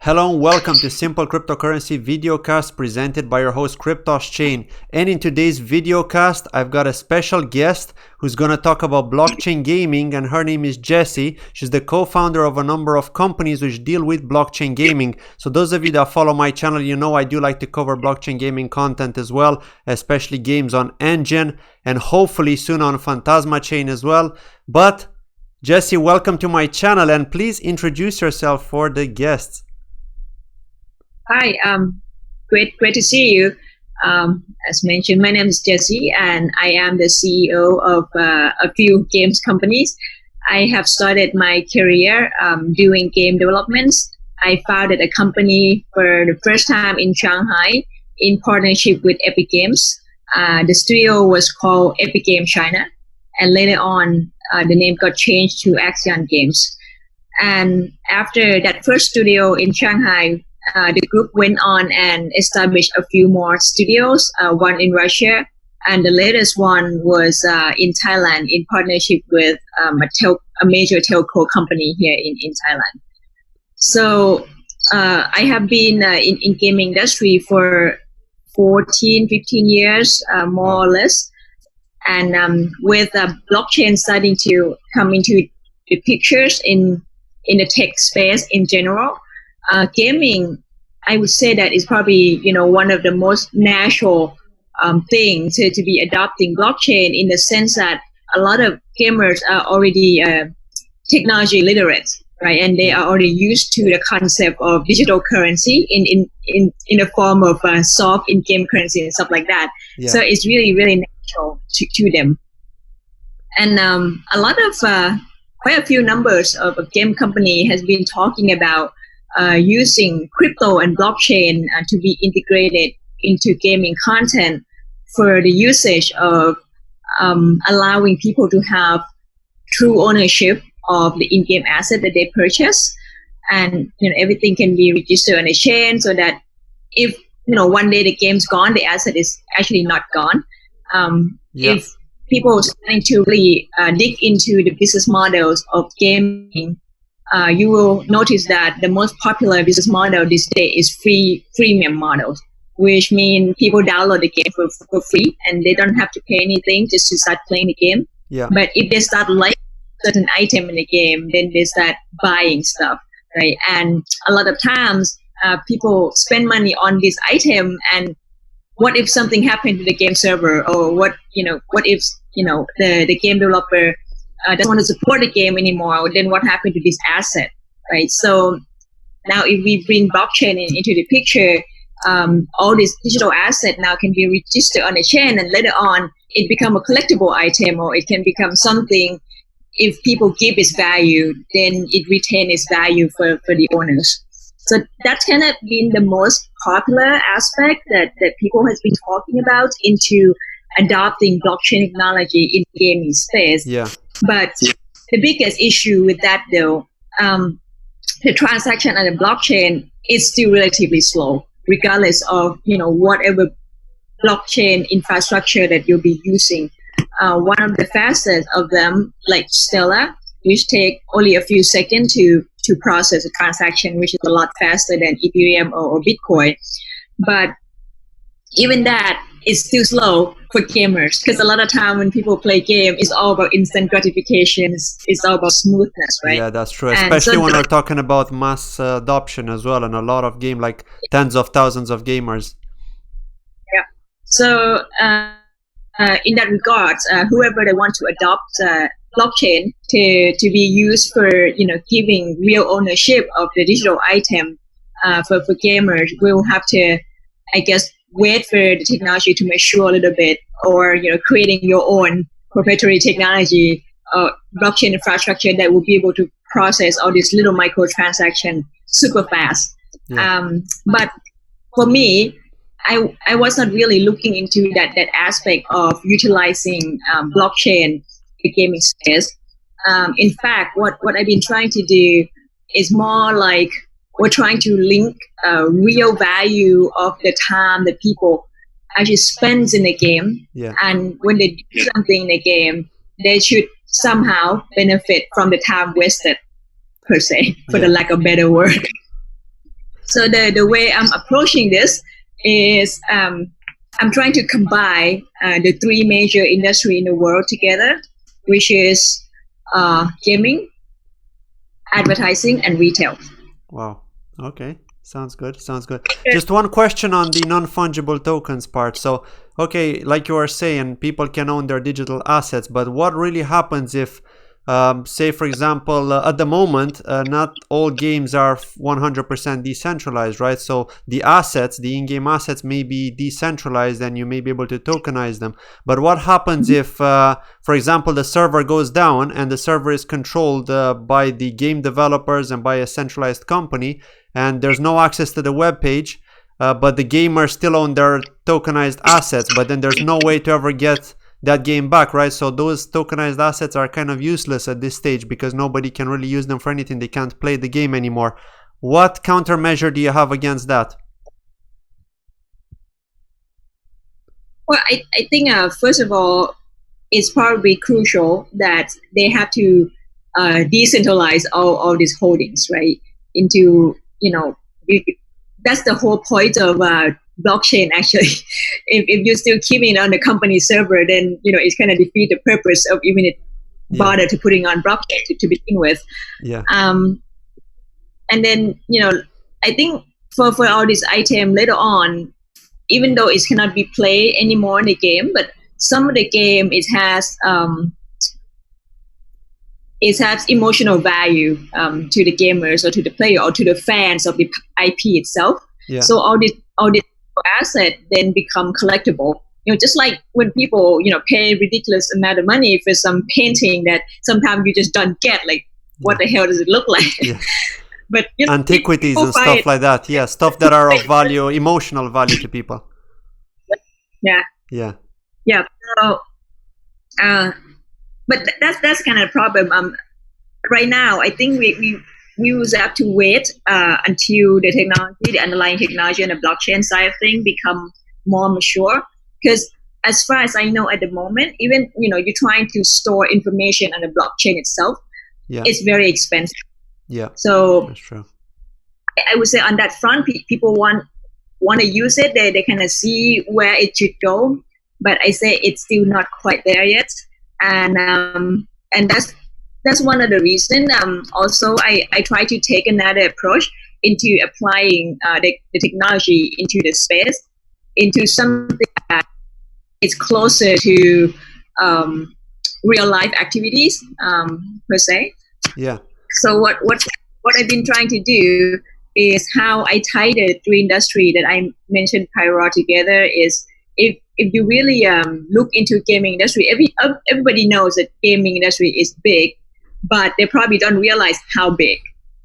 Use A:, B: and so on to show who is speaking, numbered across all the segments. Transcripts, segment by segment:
A: Hello and welcome to Simple Cryptocurrency Videocast presented by your host Cryptos Chain. And in today's videocast, I've got a special guest who's going to talk about blockchain gaming, and her name is Jessie. She's the co-founder of a number of companies which deal with blockchain gaming. So those of you that follow my channel, you know I do like to cover blockchain gaming content as well, especially games on Engine and hopefully soon on Phantasma Chain as well. But Jessie, welcome to my channel, and please introduce yourself for the guests.
B: Hi, great to see you. As mentioned, my name is Jessie, and I am the CEO of a few games companies. I have started my career doing game developments. I founded a company for the first time in Shanghai in partnership with Epic Games. The studio was called Epic Game China, and later on, the name got changed to Axion Games. And after that first studio in Shanghai, the group went on and established a few more studios, one in Russia, and the latest one was in Thailand in partnership with a major telco company here in Thailand. So I have been in gaming industry for 14, 15 years, more or less. And with blockchain starting to come into the pictures in the tech space in general, gaming, I would say that is probably, one of the most natural things to be adopting blockchain, in the sense that a lot of gamers are already technology literate, right? And they are already used to the concept of digital currency in the form of soft in-game currency and stuff like that. Yeah. So it's really, really natural to them. And a lot of quite a few numbers of a game company has been talking about using crypto and blockchain to be integrated into gaming content for the usage of allowing people to have true ownership of the in-game asset that they purchase, and everything can be registered on a chain, so that if one day the game's gone, the asset is actually not gone. If people are starting to really dig into the business models of gaming, you will notice that the most popular business model this day is freemium models, which mean people download the game for free and they don't have to pay anything just to start playing the game. Yeah. But if they start liking certain item in the game, then they start buying stuff, right? And a lot of times, people spend money on this item, and what if something happened to the game server, or what if the game developer doesn't want to support the game anymore, then what happened to this asset, right? So now if we bring blockchain into the picture, all this digital asset now can be registered on a chain, and later on it become a collectible item, or it can become something, if people give its value, then it retains its value for the owners. So that's kind of been the most popular aspect that people has been talking about into adopting blockchain technology in the gaming space. Yeah. But the biggest issue with that, though, the transaction on the blockchain is still relatively slow, regardless of whatever blockchain infrastructure that you'll be using. One of the fastest of them, like Stellar, which take only a few seconds to process a transaction, which is a lot faster than Ethereum or Bitcoin. But even that is still slow for gamers, because a lot of time when people play game, it's all about instant gratification. It's all about smoothness, right?
A: Yeah, that's true. Especially when we're talking about mass adoption as well, and a lot of game, like tens of thousands of gamers.
B: Yeah. So in that regard, whoever they want to adopt blockchain to be used for giving real ownership of the digital item for gamers, will have to, I guess, wait for the technology to mature a little bit, or creating your own proprietary technology, blockchain infrastructure that will be able to process all these little microtransactions super fast. Yeah. But for me, I was not really looking into that aspect of utilizing blockchain in gaming space. In fact, what I've been trying to do is more like, we're trying to link real value of the time that people actually spend in the game. Yeah. And when they do something in the game, they should somehow benefit from the time wasted, per se, for the lack of better word. So the way I'm approaching this is I'm trying to combine the three major industry in the world together, which is gaming, advertising, and retail.
A: Wow. Okay. Sounds good. Sounds good. Just one question on the non-fungible tokens part. So, okay, like you were saying, people can own their digital assets, but what really happens if, say, for example, at the moment, not all games are 100% decentralized, right? So the assets, the in-game assets may be decentralized and you may be able to tokenize them. But what happens if, for example, the server goes down and the server is controlled by the game developers and by a centralized company, and there's no access to the web page, but the gamers still own their tokenized assets, but then there's no way to ever get that game back, right? So those tokenized assets are kind of useless at this stage because nobody can really use them for anything. They can't play the game anymore. What countermeasure do you have against that?
B: Well, I think first of all, it's probably crucial that they have to decentralize all these holdings, right? Into, that's the whole point of blockchain, actually. if you're still keeping it on the company server, then, it's kind of defeat the purpose of even it bother to putting on blockchain to begin with.
A: Yeah.
B: And then, I think for all these items later on, even though it cannot be played anymore in the game, but some of the game, it has emotional value to the gamers or to the player or to the fans of the IP itself.
A: Yeah.
B: So all this asset then become collectible. Just like when people pay ridiculous amount of money for some painting that sometimes you just don't get, like what the hell does it look like?
A: Yeah.
B: But
A: antiquities and stuff like that. Yeah, stuff that are of value, emotional value to people.
B: Yeah.
A: Yeah.
B: Yeah. So, but that's kind of a problem. Right now, I think we will have to wait until the technology, the underlying technology, and the blockchain side of things become more mature. Because as far as I know at the moment, even you're trying to store information on the blockchain itself, it's very expensive.
A: Yeah.
B: So
A: that's true.
B: I would say on that front, people want to use it. They kind of see where it should go, but I say it's still not quite there yet. And that's one of the reasons. Also, I try to take another approach into applying the technology into the space, into something that is closer to real life activities per se.
A: Yeah.
B: So what I've been trying to do is how I tie the three industry that I mentioned prior together is if you really look into gaming industry, everybody knows that gaming industry is big, but they probably don't realize how big.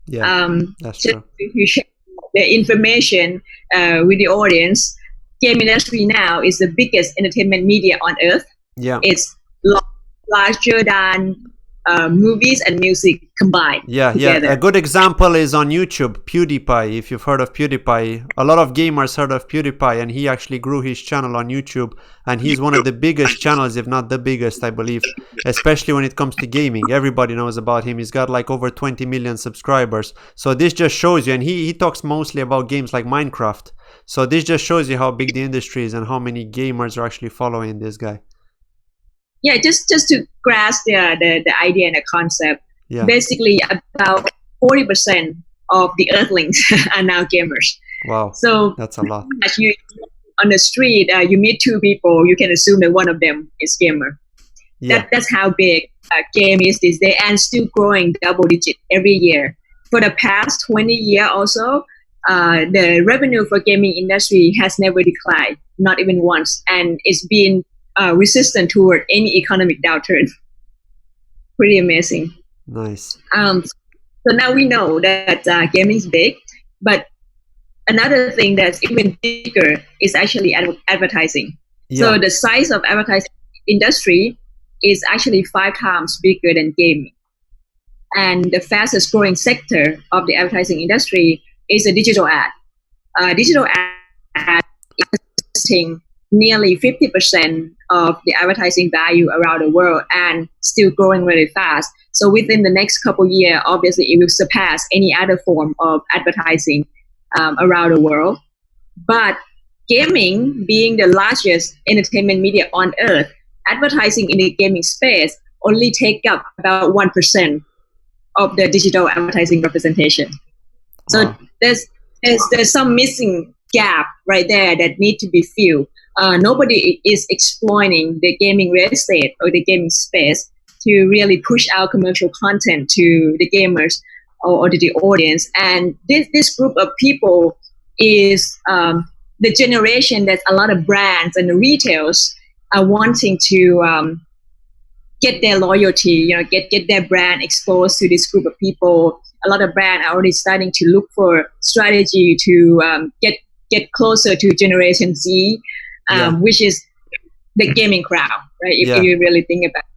A: Yeah, that's true.
B: If you share the information with the audience, gaming industry now is the biggest entertainment media on earth.
A: Yeah,
B: it's larger than movies and music combined. Together.
A: A good example is on YouTube, PewDiePie. If you've heard of PewDiePie, a lot of gamers heard of PewDiePie, and he actually grew his channel on YouTube, and he's one of the biggest channels, if not the biggest, I believe, especially when it comes to gaming. Everybody knows about him. He's got like over 20 million subscribers. So this just shows you, and he talks mostly about games like Minecraft. So this just shows you how big the industry is and how many gamers are actually following this guy.
B: Yeah, just to grasp the idea and the concept. Yeah. Basically, about 40% of the Earthlings are now gamers.
A: Wow.
B: So
A: that's a lot.
B: As you on the street, you meet two people, you can assume that one of them is gamer. Yeah. That's how big game is these days, and still growing double digit every year. For the past 20 years also, the revenue for gaming industry has never declined, not even once, and it's been resistant toward any economic downturn. Pretty amazing.
A: Nice.
B: So now we know that gaming is big, but another thing that's even bigger is actually advertising. Yeah. So the size of advertising industry is actually 5 times bigger than gaming. And the fastest growing sector of the advertising industry is a digital ad. Digital ad is costing nearly 50% of the advertising value around the world and still growing really fast. So within the next couple of years, obviously it will surpass any other form of advertising around the world. But gaming being the largest entertainment media on earth, advertising in the gaming space only take up about 1% of the digital advertising representation. So
A: Wow.
B: there's some missing gap right there that need to be filled. Nobody is exploiting the gaming real estate or the gaming space to really push out commercial content to the gamers or to the audience. And this group of people is the generation that a lot of brands and the retailers are wanting to get their loyalty, get their brand exposed to this group of people. A lot of brands are already starting to look for strategy to get closer to Generation Z, which is the gaming crowd, right? If you really think about it.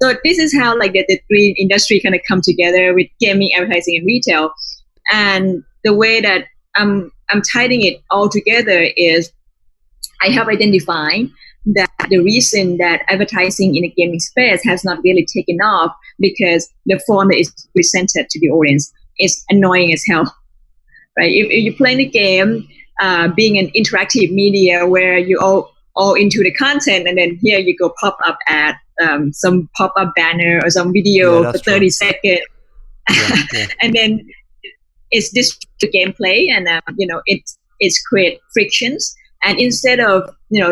B: So this is how like the three industry kind of come together with gaming, advertising, and retail. And the way that I'm tying it all together is I have identified that the reason that advertising in the gaming space has not really taken off because the form that is presented to the audience is annoying as hell, right? If you're playing the game, being an interactive media where you all into the content, and then here you go pop up ad, some pop up banner or some video for 30 seconds, and then it's this gameplay, and it's create frictions. And instead of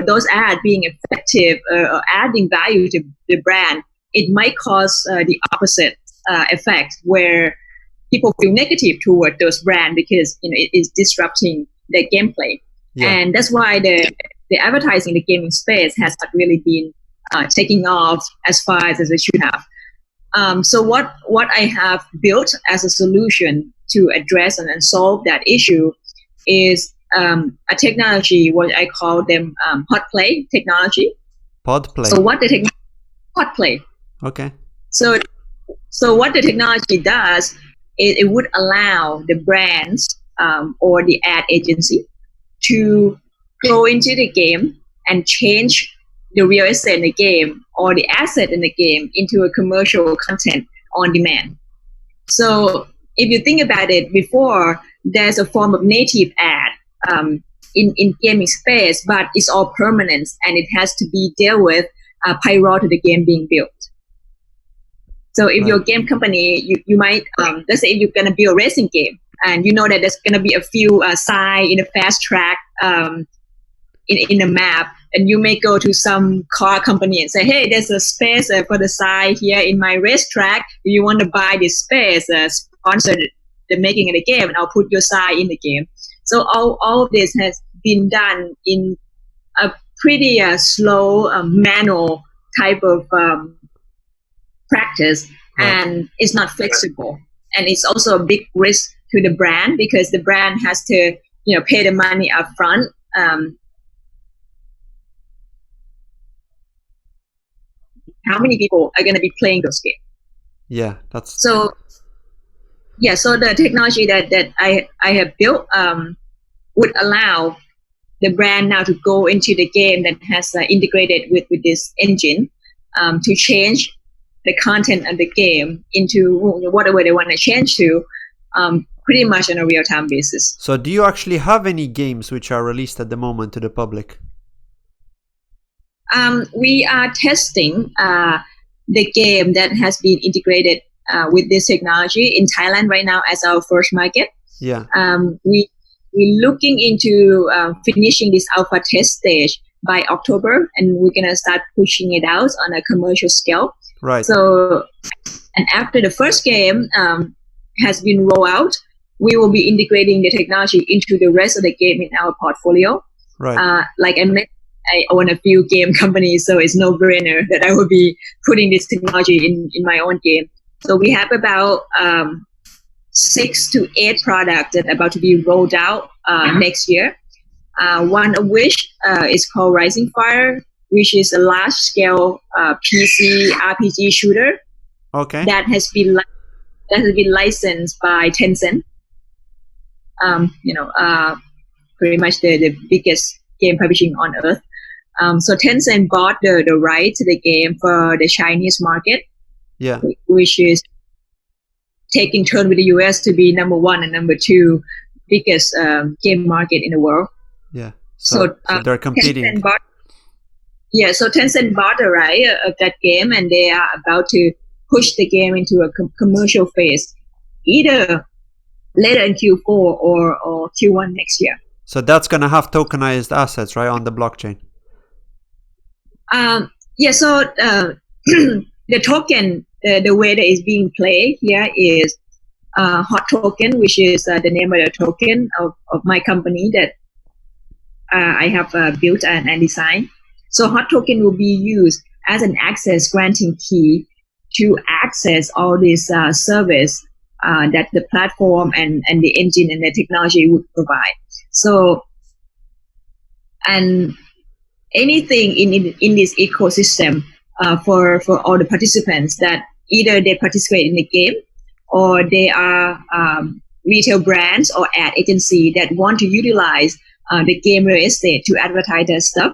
B: those ads being effective or adding value to the brand, it might cause the opposite effect where people feel negative toward those brands because it is disrupting their gameplay. And that's why the advertising in the gaming space has not really been taking off as fast as it should have. So what I have built as a solution to address and solve that issue is a technology, what I call them pod play technology.
A: Pod play.
B: So what the pod play.
A: Okay.
B: So what the technology does is it would allow the brands or the ad agency to go into the game and change the real estate in the game or the asset in the game into a commercial content on demand. So if you think about it, before there's a form of native ad in gaming space, but it's all permanent and it has to be dealt with prior to the game being built. So if you're a game company, you might, let's say if you're going to build a racing game and you know that there's going to be a few signs in a fast track in the map, and you may go to some car company and say, hey, there's a space for the sign here in my racetrack. Do you want to buy this space, sponsor the making of the game, and I'll put your sign in the game. So all of this has been done in a pretty slow, manual type of practice, and it's not flexible. And it's also a big risk to the brand because the brand has to, pay the money up front. How many people are going to be playing those games?
A: Yeah, that's
B: so. Yeah, so the technology that I have built would allow the brand now to go into the game that has integrated with this engine to change the content of the game into whatever they want to change to, pretty much on a real-time basis.
A: So do you actually have any games which are released at the moment to the public?
B: We are testing the game that has been integrated with this technology in Thailand right now as our first market.
A: Yeah.
B: We're looking into finishing this alpha test stage by October, and we're gonna start pushing it out on a commercial scale.
A: Right.
B: So, and after the first game has been rolled out, we will be integrating the technology into the rest of the game in our portfolio.
A: Right.
B: Like I mentioned, I own a few game companies, so it's no brainer that I will be putting this technology in my own game. So we have about 6 to 8 products that are about to be rolled out next year. One of which is called Rising Fire, which is a large-scale PC RPG shooter.
A: Okay.
B: That has been licensed by Tencent. Pretty much the biggest game publishing on earth. So Tencent bought the right to the game for the Chinese market.
A: Yeah.
B: Which is taking turn with the US to be number 1 and number 2 biggest game market in the world.
A: Yeah. So they're competing.
B: So Tencent bought the right of that game, and they are about to push the game into a commercial phase, either later in Q4 or Q1 next year.
A: So that's going to have tokenized assets, right, on the blockchain?
B: So the token, the way that is being played here is Hot Token, which is the name of the token of my company that I have built and designed. So Hot Token will be used as an access granting key to access all this service that the platform and the engine and the technology would provide. So, and anything in this ecosystem for all the participants that either they participate in the game or they are retail brands or ad agency that want to utilize the game real estate to advertise their stuff.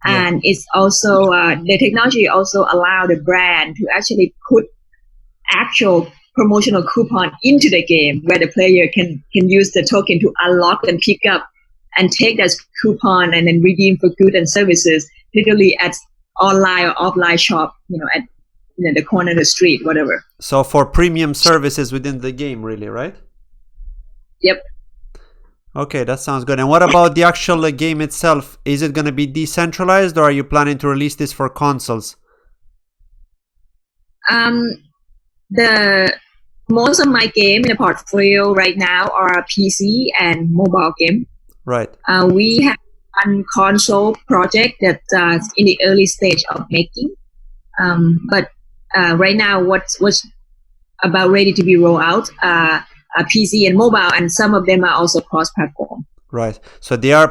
B: Yeah. And it's also the technology also allow the brand to actually put actual promotional coupon into the game where the player can use the token to unlock and pick up and take that coupon and then redeem for goods and services, literally at online or offline shop, at the corner of the street, whatever.
A: So for premium services within the game, really, right?
B: Yep.
A: Okay, that sounds good. And what about the actual game itself? Is it going to be decentralized, or are you planning to release this for consoles?
B: The most of my game in the portfolio right now are PC and mobile game.
A: Right.
B: We have one console project that's in the early stage of making. But right now, what's about ready to be rolled out? PC and mobile, and some of them are also cross-platform.
A: Right. So they're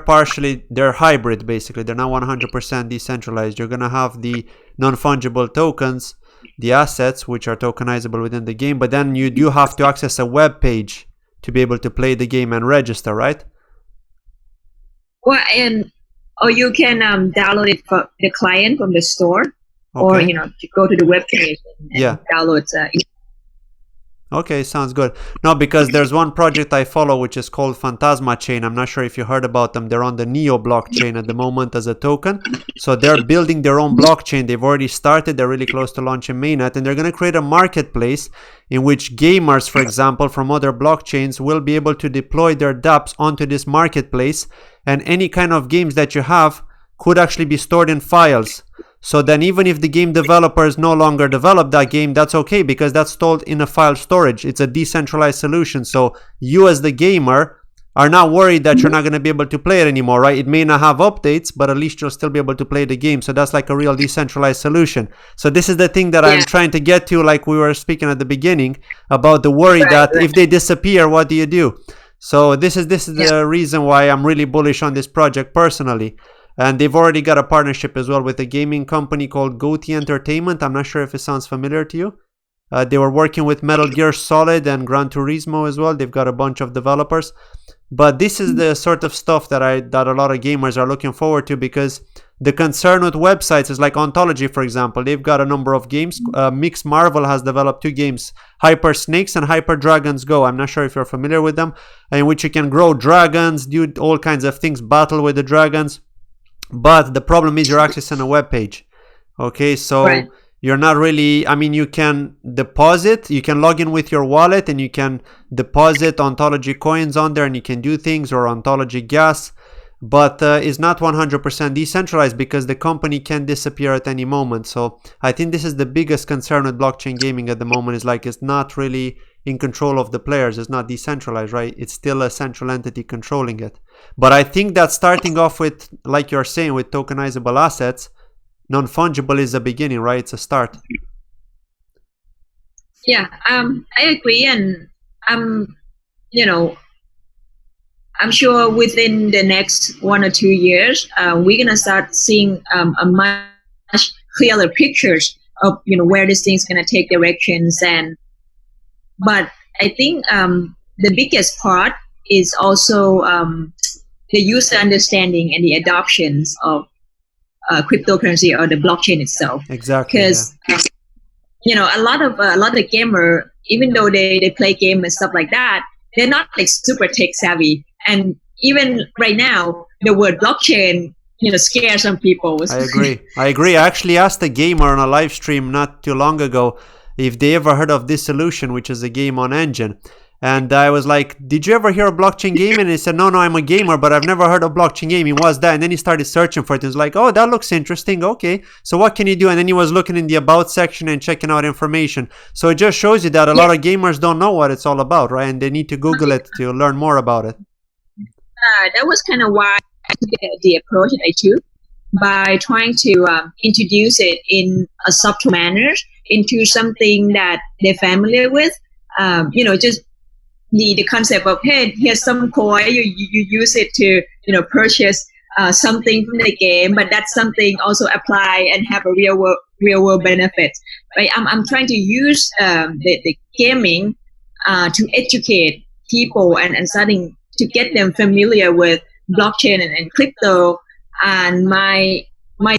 A: hybrid basically. They're not 100% decentralized. You're going to have the non-fungible tokens, the assets, which are tokenizable within the game, but then you do have to access a web page to be able to play the game and register, right?
B: Well, or you can download it for the client from the store, or to go to the web page and download it.
A: Okay, sounds good. No, because there's one project I follow which is called Phantasma Chain. I'm not sure if you heard about them. They're on the Neo blockchain at the moment as a token. So they're building their own blockchain. They've already started. They're really close to launching mainnet, and they're going to create a marketplace in which gamers, for example, from other blockchains will be able to deploy their dApps onto this marketplace, and any kind of games that you have could actually be stored in files. So then even if the game developers no longer develop that game, that's okay, because that's stored in a file storage. It's a decentralized solution. So you as the gamer are not worried that you're not going to be able to play it anymore, right? It may not have updates, but at least you'll still be able to play the game. So that's like a real decentralized solution. So this is the thing that I'm trying to get to, like we were speaking at the beginning, about the worry that if they disappear, what do you do? So this is the reason why I'm really bullish on this project personally. And they've already got a partnership as well with a gaming company called Goatee Entertainment. I'm not sure if it sounds familiar to you. They were working with Metal Gear Solid and Gran Turismo as well. They've got a bunch of developers. But this is the sort of stuff that a lot of gamers are looking forward to, because the concern with websites is like Ontology, for example. They've got a number of games. Mix Marvel has developed 2 games, Hyper Snakes and Hyper Dragons Go. I'm not sure if you're familiar with them, in which you can grow dragons, do all kinds of things, battle with the dragons. But the problem is you're accessing a web page. Okay, so you're not really, you can deposit, you can log in with your wallet and you can deposit Ontology coins on there and you can do things, or Ontology gas, but it's not 100% decentralized because the company can disappear at any moment. So I think this is the biggest concern with blockchain gaming at the moment, is like it's not really in control of the players. It's not decentralized, right? It's still a central entity controlling it. But I think that starting off with, like you're saying, with tokenizable assets, non-fungible is a beginning, right? It's a start.
B: Yeah, I agree, and I'm sure within the next 1 or 2 years, we're gonna start seeing a much clearer pictures of where this thing's gonna take directions. But I think the biggest part is also the user understanding and the adoptions of cryptocurrency or the blockchain itself.
A: Exactly.
B: Because a lot of gamer, even though they play game and stuff like that, they're not like super tech savvy. And even right now, the word blockchain, scares some people.
A: I agree. I actually asked a gamer on a live stream not too long ago if they ever heard of this solution, which is a game on Engine. And I was like, did you ever hear of blockchain gaming? And he said, no, I'm a gamer, but I've never heard of blockchain gaming. What's that? And then he started searching for it. He was like, oh, that looks interesting. Okay, so what can you do? And then he was looking in the about section and checking out information. So it just shows you that a lot of gamers don't know what it's all about, right? And they need to Google it to learn more about it.
B: That was kind of why I took the approach that I took, by trying to introduce it in a subtle manner into something that they're familiar with. Just the concept of, hey, here's some coin, you use it to purchase something from the game, but that's something also apply and have a real world benefit. Right? I'm trying to use the gaming to educate people and starting to get them familiar with blockchain and crypto. And my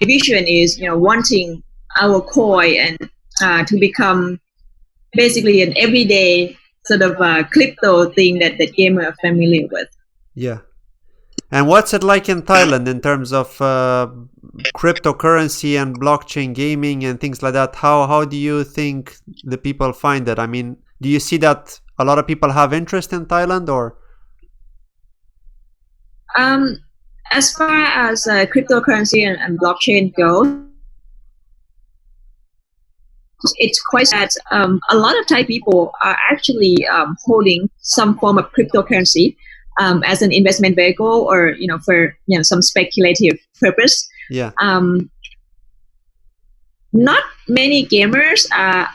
B: vision is wanting our coin and to become basically an everyday sort of crypto thing that the gamer are familiar with.
A: Yeah. And what's it like in Thailand in terms of cryptocurrency and blockchain gaming and things like that? How do you think the people find it? I mean, do you see that a lot of people have interest in Thailand, or?
B: As far as cryptocurrency and blockchain go, it's quite sad. A lot of Thai people are actually holding some form of cryptocurrency as an investment vehicle, or for some speculative purpose.
A: Yeah.
B: Not many gamers are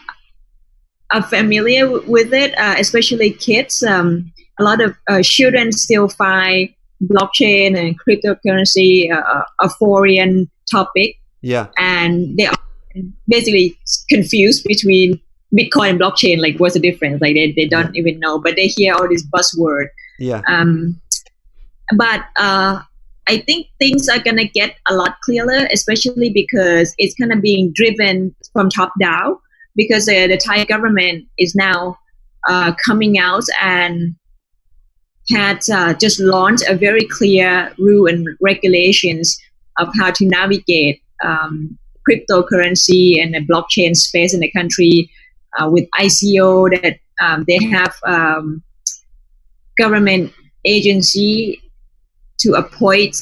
B: familiar with it, especially kids. A lot of children still find blockchain and cryptocurrency a foreign topic.
A: Yeah.
B: And they are basically confused between Bitcoin and blockchain. Like, what's the difference? Like, they don't even know, but they hear all these buzzwords.
A: Yeah.
B: But I think things are gonna get a lot clearer, especially because it's kind of being driven from top down, because the Thai government is now coming out and had just launched a very clear rule and regulations of how to navigate cryptocurrency and the blockchain space in the country, with ICO that they have government agency to appoint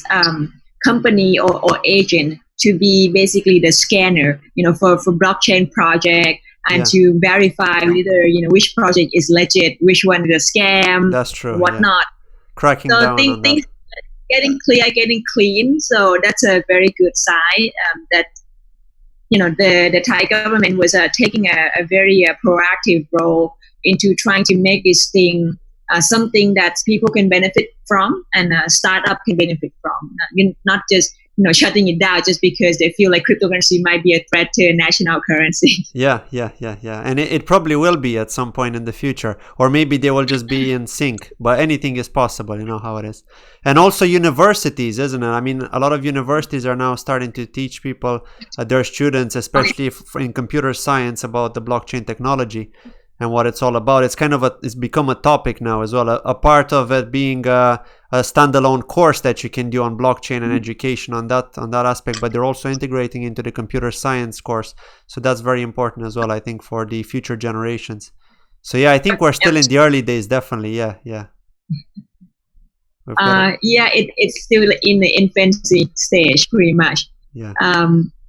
B: company or agent to be basically the scanner, for blockchain project, and to verify whether which project is legit, which one is a scam.
A: That's true.
B: Whatnot.
A: Cracking down on
B: things getting clear, getting clean. So that's a very good sign that the Thai government was taking a very proactive role into trying to make this thing something that people can benefit from, and startup can benefit from. Not just shutting it down just because they feel like cryptocurrency might be a threat to national currency.
A: Yeah. And it probably will be at some point in the future, or maybe they will just be in sync. But anything is possible, you know how it is. And also universities, isn't it? I mean, a lot of universities are now starting to teach people, their students, especially in computer science, about the blockchain technology and what it's all about. It's kind of it's become a topic now as well, a part of it being a standalone course that you can do on blockchain and education on that aspect, but they're also integrating into the computer science course. So that's very important as well, I think, for the future generations. So yeah, I think we're still in the early days, definitely. Yeah.
B: It's still in the infancy stage, pretty much.
A: Yeah.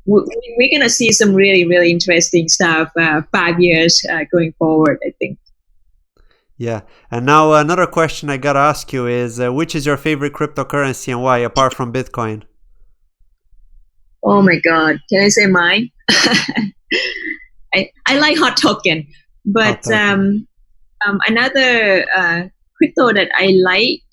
B: We're going to see some really, really interesting stuff 5 years going forward, I think.
A: Yeah. And now another question I got to ask you is, which is your favorite cryptocurrency and why, apart from Bitcoin?
B: Oh my God. Can I say mine? I like hot token, but another crypto that I like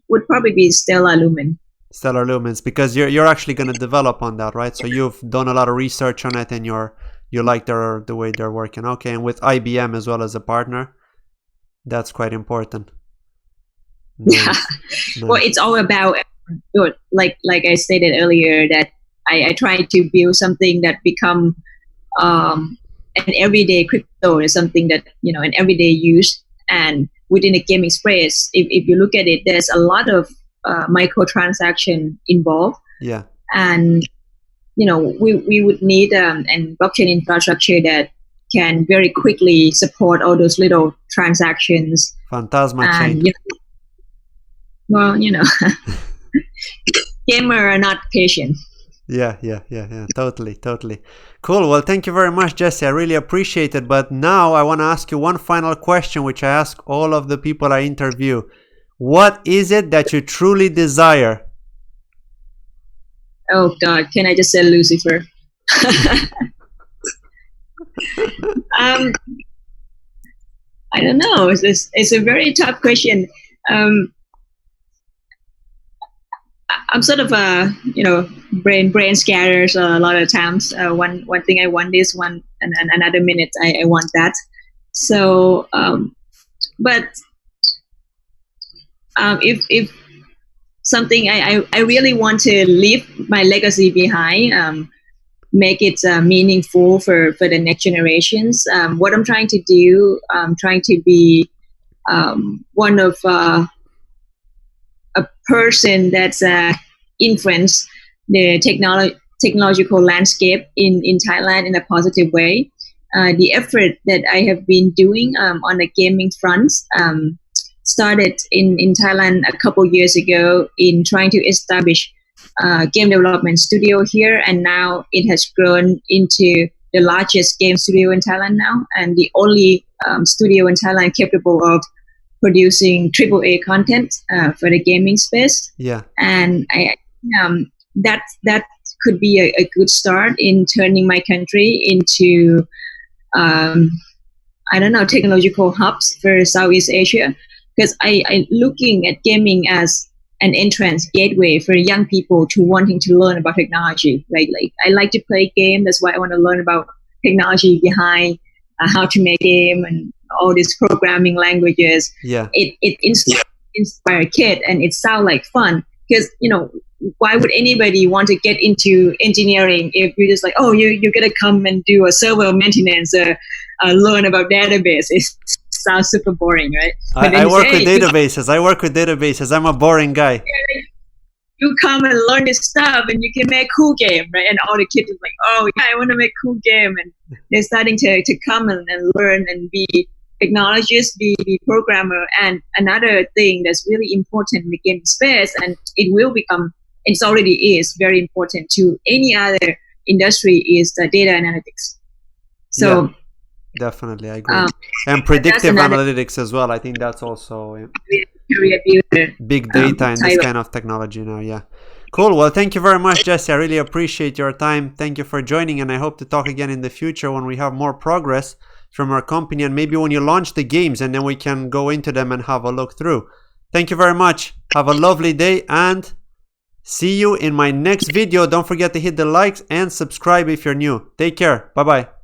B: would probably be Stellar Lumen.
A: Stellar Lumens, because you're actually going to develop on that, right? So you've done a lot of research on it, and you like the way they're working. Okay, and with IBM as well as a partner, that's quite important. Nice.
B: Well, it's all about, like I stated earlier, that I try to build something that become an everyday crypto, is something that an everyday use, and within the gaming space, if you look at it, there's a lot of microtransaction involved.
A: Yeah.
B: And we would need an blockchain infrastructure that can very quickly support all those little transactions.
A: Phantasma chain.
B: Gamer are not patient.
A: Yeah. Totally. Cool. Well, thank you very much, Jessie. I really appreciate it. But now I want to ask you one final question, which I ask all of the people I interview. What is it that you truly desire?
B: Oh God, can I just say Lucifer? I don't know. It's a very tough question. I'm sort of brain scatters a lot of times. One thing I want this one, and another minute I want that. So, but if something I really want to leave my legacy behind, make it meaningful for the next generations. What I'm trying to do, I'm trying to be one of a person that's influenced the technological landscape in Thailand in a positive way. The effort that I have been doing on the gaming front started in Thailand a couple years ago in trying to establish game development studio here, and now it has grown into the largest game studio in Thailand now, and the only studio in Thailand capable of producing AAA content for the gaming space.
A: Yeah,
B: and that could be a good start in turning my country into technological hubs for Southeast Asia, because I looking at gaming as an entrance gateway for young people to wanting to learn about technology, right? Like, I like to play game. That's why I want to learn about technology behind how to make game and all these programming languages.
A: Yeah,
B: it inspire a kid, and it sounds like fun, because why would anybody want to get into engineering if you're just like, oh, you're gonna come and do a server maintenance, learn about database? It sounds super boring, right?
A: I work with databases. I'm a boring guy.
B: You come and learn this stuff, and you can make cool game, right? And all the kids are like, oh yeah, I want to make cool game, and they're starting to come and learn and be technologists, be programmer. And another thing that's really important in the game space, and it already is very important to any other industry, is the data analytics. So
A: yeah, definitely, I agree. And predictive analytics as well. I think that's also big data and this kind of technology now. Yeah. Cool. Well, thank you very much, Jessie. I really appreciate your time. Thank you for joining, and I hope to talk again in the future when we have more progress from our company, and maybe when you launch the games, and then we can go into them and have a look through. Thank you very much. Have a lovely day, and see you in my next video. Don't forget to hit the likes and subscribe if you're new. Take care. Bye-bye.